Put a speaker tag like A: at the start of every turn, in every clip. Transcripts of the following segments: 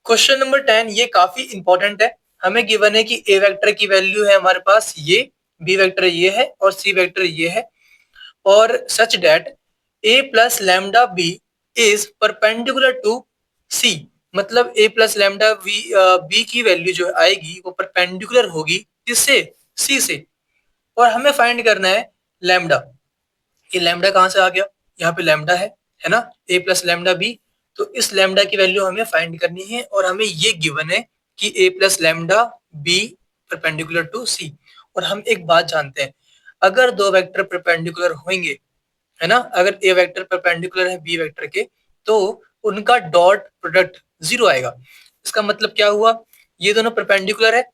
A: Question number 10 ये काफी important है। हमें गिवन है कि ए वेक्टर की वैल्यू है हमारे पास ये, बी वेक्टर ये है और सी वेक्टर ये है, और such that A plus lambda B is perpendicular to C. मतलब ए प्लस लैम्डा बी की वैल्यू जो आएगी वो परपेंडिकुलर होगी किससे? सी से। और हमें फाइंड करना है लैम्डा। ये लैम्डा कहाँ से आ गया? यहाँ पे लैम्डा है ना, ए प्लस लैम्डा बी। तो इस लैम्डा की वैल्यू हमें फाइंड करनी है और हमें ये गिवन है कि A plus lambda B perpendicular to C. और हम एक बात जानते हैं, अगर दो वेक्टर परपेंडिकुलर होंगे, है ना, अगर ए वेक्टर परपेंडिकुलर है बी वेक्टर के, तो उनका डॉट प्रोडक्ट जीरो आएगा। इसका मतलब क्या हुआ? ये दोनों परपेंडिकुलर है,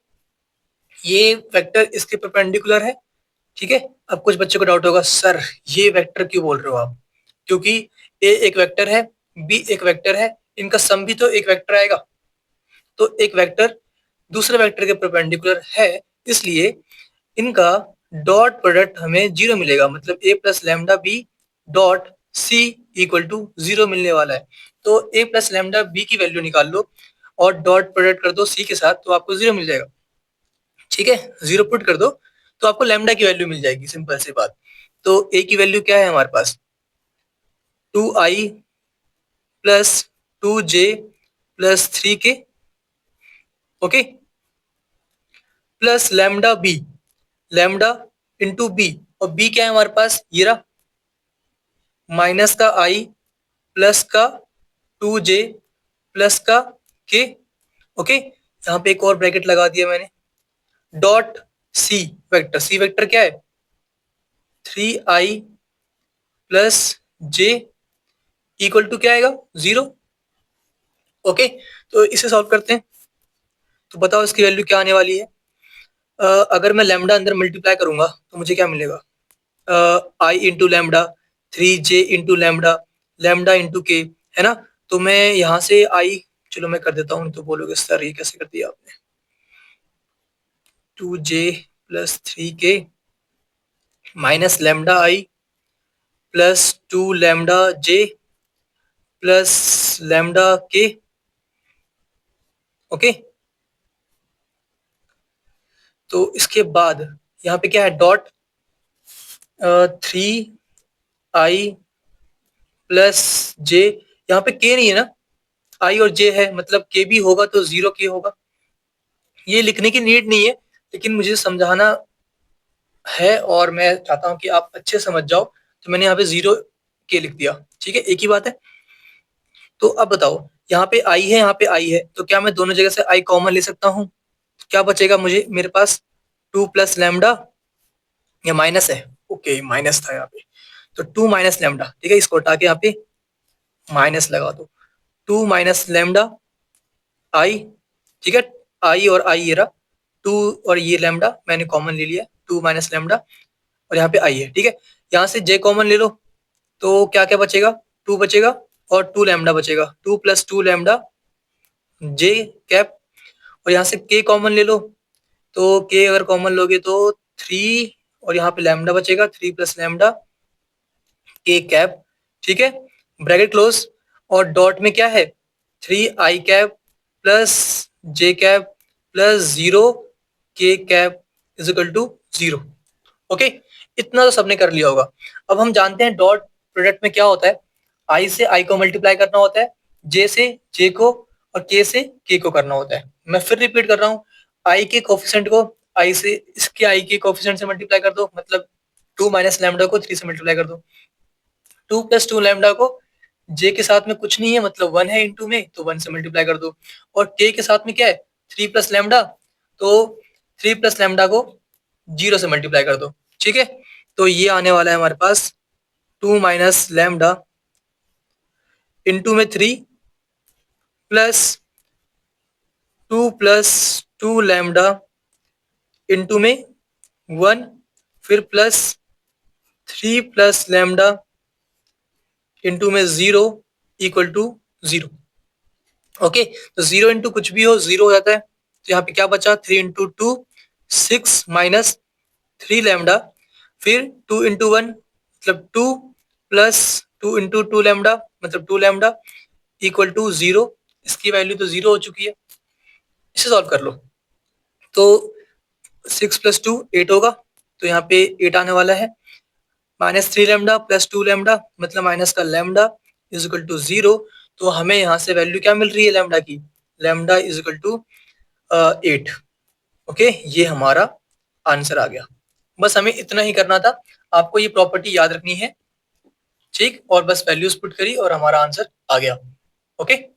A: ये वेक्टर इसके परपेंडिकुलर है, ठीक है। अब कुछ बच्चों को डाउट होगा, सर ये वेक्टर क्यों बोल रहे हो आप? क्योंकि ए एक वेक्टर है, बी एक वेक्टर है, इनका सम भी तो एक वेक्टर आएगा। तो एक वेक्टर दूसरे वेक्टर के परपेंडिकुलर है, इसलिए इनका डॉट प्रोडक्ट हमें जीरो मिलेगा। मतलब A plus lambda B dot C equal to zero मिलने वाला है। तो ए प्लस लैम्डा बी की वैल्यू निकाल लो और डॉट प्रोडक्ट कर दो सी के साथ, तो आपको जीरो मिल जाएगा। ठीक है, जीरो पुट कर दो तो आपको लैम्डा की वैल्यू मिल जाएगी, सिंपल सी बात। तो ए की वैल्यू क्या है हमारे पास? 2i plus 2j plus 3k, okay, plus lambda b, lambda into b, और बी क्या है हमारे पास? ये रहा, माइनस का i प्लस का 2j प्लस का k, ओके। यहाँ पे एक और ब्रैकेट लगा दिया मैंने, dot c vector, c vector क्या है? 3i plus j equal to क्या आएगा? Zero, okay. तो इसे सॉल्व करते हैं, तो बताओ इसकी वैल्यू क्या आने वाली है। अगर मैं लैम्डा अंदर मल्टीप्लाई करूंगा तो मुझे क्या मिलेगा? I into lambda, 3j into lambda, lambda into K, है ना। तो मैं यहाँ से आई, चलो मैं कर देता हूँ, तो बोलोगे सर ये कैसे कर दिया आपने? 2j plus 3k minus lambda i plus 2 lambda j plus lambda k, okay. तो इसके बाद यहाँ पे क्या है? डॉट 3i प्लस j, यहाँ पे k नहीं है ना, i और j है, मतलब k भी होगा तो 0k होगा। ये लिखने की नीड नहीं है, लेकिन मुझे समझाना है और मैं चाहता हूँ कि आप अच्छे समझ जाओ, तो मैंने यहाँ पे 0k लिख दिया, ठीक है, एक ही बात है। तो अब बताओ, यहाँ पे i है, यहाँ पे i है, तो क्या मैं दोनों जगह से i कॉमन ले सकता हूँ? क्या बचेगा मुझे मेरे पास? 2 प्लस लैम्डा, या माइनस है, ओके माइनस था यहाँ पे, तो 2 माइनस लैम्डा, ठीक है, इसको हटा के यहाँ पे माइनस लगा दो। 2 माइनस लैम्डा आई, ठीक है, आई और आई ये रहा, 2 और ये लैम्डा मैंने कॉमन ले लिया, 2 माइनस लैम्डा, और यहाँ पे आई है, ठीक है। यहाँ से जे कॉमन ले लो, तो क्या क्या बचेगा? 2 बचेगा और 2 लैम्डा बचेगा, 2 प्लस 2 लैम्डा जे कैप, और यहाँ से के कॉमन ले लो, तो के अगर कॉमन लोगे तो 3, और यहाँ पे लैम्डा बचेगा, 3 प्लस लैम्डा के कैप, ठीक है, ब्रैकेट क्लोज। और डॉट में क्या है? 3i cap plus j cap प्लस 0k cap is equal to 0, okay. इतना तो सबने कर लिया होगा। अब हम जानते हैं डॉट प्रोडक्ट में क्या होता है, i से i को मल्टीप्लाई करना होता है, j से j को, और k से k को करना होता है। मैं फिर रिपीट कर रहा हूँ, i के कोफिशिएंट को i से, इसके i के कोफिशिएंट से मल्टीप्लाई कर दो, मतलब 2 माइनस लैम्डा को 3 से मल्टीप्लाई कर दो, 2 प्लस 2 लैम्डा को j के साथ में कुछ नहीं है, मतलब 1 है इंटू में, तो 1 से मल्टीप्लाई कर दो, और k के साथ में क्या है? 3 प्लस लैम्डा, तो 3 प्लस लैम्डा को 0 से मल्टीप्लाई कर दो, ठीक है। तो ये आने वाला है हमारे पास 2 माइनस लैम्डा इंटू में 3 प्लस 2 प्लस 2 लैम्डा इंटू में 1, फिर प्लस 3 प्लस लैम्डा इंटू में 0 इक्वल टू 0, ओके। तो 0 इंटू कुछ भी हो 0 हो जाता है, तो यहाँ पे क्या बचा? 3 इंटू 2 6 माइनस 3 लैम्डा, फिर 2 इंटू 1 मतलब 2 प्लस 2 इंटू 2 लैम्डा मतलब 2 लैम्डा इक्वल टू 0, इसकी वैल्यू तो 0 हो चुकी है, इसे सॉल्व कर लो। तो 6 + 2 8 होगा, तो यहाँ पे 8 आने वाला है। -3 लैम्डा + 2 लैम्डा मतलब माइनस का लैम्डा इज इक्वल टू 0। तो हमें यहाँ से वैल्यू क्या मिल रही है लैम्डा की, lambda is equal to 8। Okay, ये हमारा आंसर आ गया। बस हमें इतना ही करना था, आपको ये प्रॉपर्टी याद रखनी है, ठीक, और बस वैल्यूज पुट करी और हमारा आंसर आ गया। ओके।